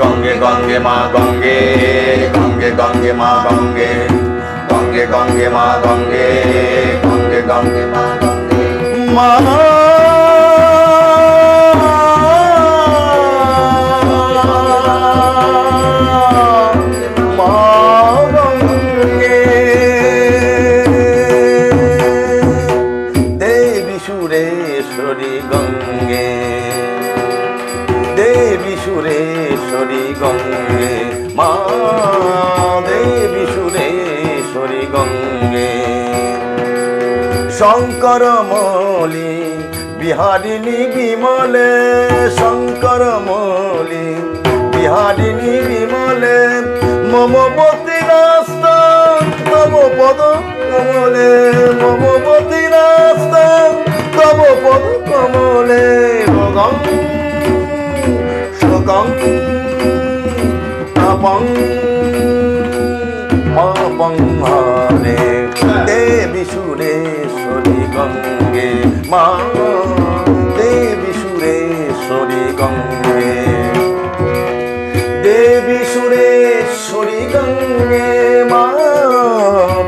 গঙ্গে গঙ্গে মা গঙ্গে, গঙ্গে গঙ্গে মা গঙ্গে, গঙ্গে গঙ্গে মা গঙ্গে, গঙ্গে গঙ্গে মা গঙ্গে। মা সুরেশ্বরী গঙ্গে, দেবী সুরেশ্বরী গঙ্গে, মা দেবী সুরেশ্বরী গঙ্গে। শঙ্কর মৌলি বিহারিণী বিমলে, শঙ্কর মৌলি বিহারিণী বিমলে, মমপতি রাস্তা তব পদ কমলে, মমপতি রাস্তা তব পদ কমলে। রোগং শোকং তাপং পাপং হরে, দেবী সুরেশ্বরী গঙ্গে, মা দেবী সুরেশ্বরী গঙ্গে। দেবী সুরেশ্বরী গঙ্গে, মা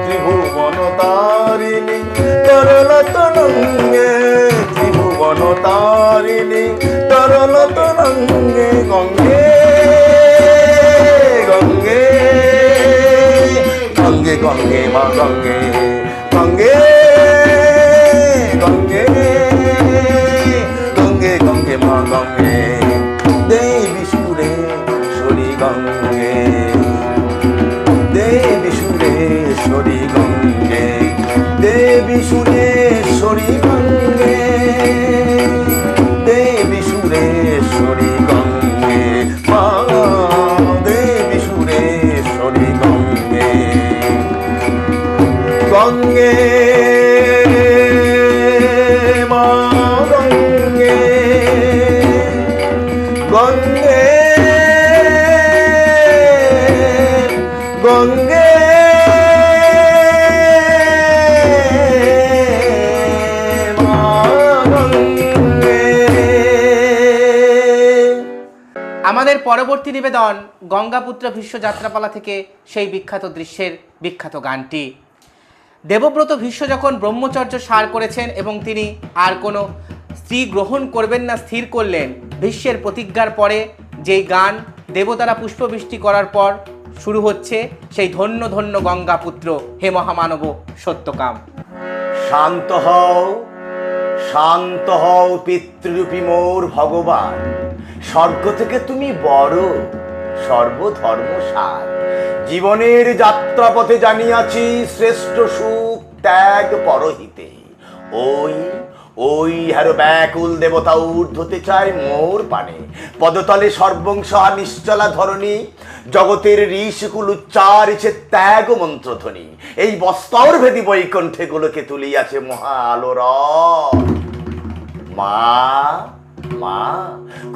ত্রিভুবন তারিণী তরলতনঙ্গে, ত্রিভুবন তারিণী তরলতনঙ্গে। গঙ্গে গঙ্গে গঙ্গে গঙ্গে মা গঙ্গে, গঙ্গে গঙ্গে গঙ্গে গঙ্গে মা গঙ্গে। দেবী সুরেশ্বরী গঙ্গে, দেবী সুরেশ্বরী গঙ্গে, দেবী সুরেশ্বরী গঙ্গে, দেবী সুরেশ্বরী গঙ্গে, মা দেবী সুরেশ্বরী গঙ্গে। গঙ্গে মা গঙ্গে, গঙ্গে গঙ্গে মা গঙ্গে। আমাদের পরবর্তী নিবেদন গঙ্গাপুত্র ভীষ্ম যাত্রাপালা থেকে সেই বিখ্যাত দৃশ্যের বিখ্যাত গানটি। দেবব্রত ভীষ্ম যখন ব্রহ্মচর্য সার করেছেন এবং তিনি আর কোনো স্ত্রী গ্রহণ করবেন না স্থির করলেন, ভীষ্মের প্রতিজ্ঞার পরে যেই গান দেবতারা পুষ্পবৃষ্টি করার পর শুরু হচ্ছে, সেই ধন্য ধন্য গঙ্গাপুত্র হে মহামানব সত্যকাম। শান্ত হও, শান্ত হও পিতৃরূপী মোর ভগবান, স্বর্গ থেকে তুমি বড় সর্বধর্ম সার। জীবনের যাত্রাপথে জানিয়াছি শ্রেষ্ঠ সুখ ত্যাগ পরহিতে। ওই ওই হ্যারো ব্যাকুল দেবতা ঊর্ধ্বতে চায় মোর পানে, পদতলে সর্বংসহা নিশ্চলা ধরণী, জগতের ঋষিকুল উচ্চারিছে ত্যাগ মন্ত্রধ্বনি। এই বস্তর ভেদি বৈকুণ্ঠে গুলোকে তুলিয়াছে মহা আলোর। মা মা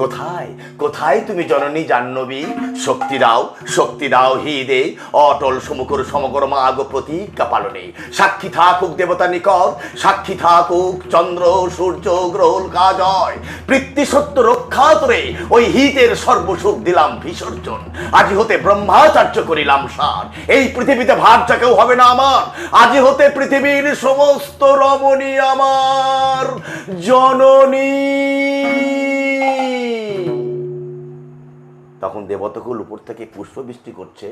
কোথায় কোথায় তুমি জননী জাহ্নবী? শক্তি দাও, শক্তি দাও হৃদে, অটল সমুখর সমগ্র মাগ প্রতিজ্ঞা পালনে। সাক্ষী থাকুক দেবতা নিকট, সাক্ষী থাকুক চন্দ্র সূর্য গ্রহ কাজয়। পৃথ্বী সত্য রক্ষাতরে ওই হিতের সর্বসুখ দিলাম বিসর্জন। আজি হতে ব্রহ্মাচার্য করিলাম সার, এই পৃথিবীতে ভার্যা কেউ হবে না আমার। আজি হতে পৃথিবীর সমস্ত রমণী আমার জননী। তখন দেবতাকুল উপর থেকে পুষ্পবৃষ্টি করছে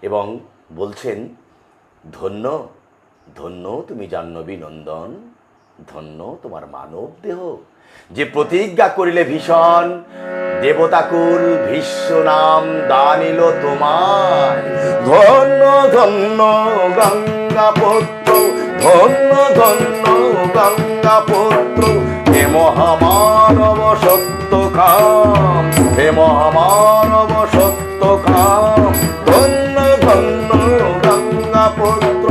এবং বলছেন, ধন্য ধন্য তুমি জাহ্নবী নন্দন, ধন্য তোমার মানব দেহ, যে প্রতিজ্ঞা করিলে ভীষণ দেবতাকুল ভীষ্ম নাম দানিল তোমায়। ধন্য ধন্য গঙ্গাপুত্র, ধন্য ধন্য গঙ্গাপুত্র, হে মহামানব সত্যকাম, হে মহামানব সত্যকাম। ধন্য ধন্য গঙ্গাপুত্র,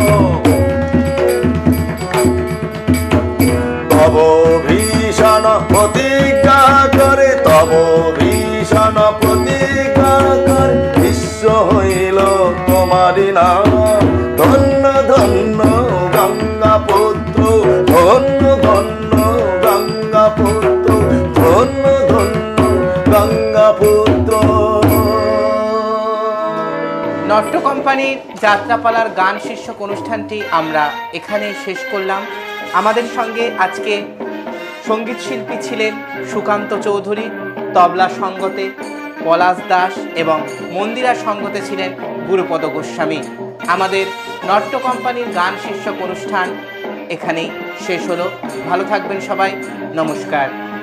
তব ভীষণ প্রতিজ্ঞা করে, তব ভীষণ প্রতিজ্ঞা করে বিশ্ব হইল তোমারি নাম। ধন্য ধন্য গঙ্গাপুত্র, ধন্য ধন্য গঙ্গা পুত্র, ধন্য ধন্য গঙ্গা পুত্র। নট্য কোম্পানির যাত্রাপালার গান শীর্ষক অনুষ্ঠানটি আমরা এখানেই শেষ করলাম। আমাদের সঙ্গে আজকে সঙ্গীত শিল্পী ছিলেন সুকান্ত চৌধুরী, তবলা সঙ্গতে পলাশ দাস এবং মন্দিরা সঙ্গতে ছিলেন গুরুপদ গোস্বামী। আমাদের নট্য কোম্পানির গান শীর্ষক অনুষ্ঠান এখানেই শেষ হলো। ভালো থাকবেন সবাই, নমস্কার।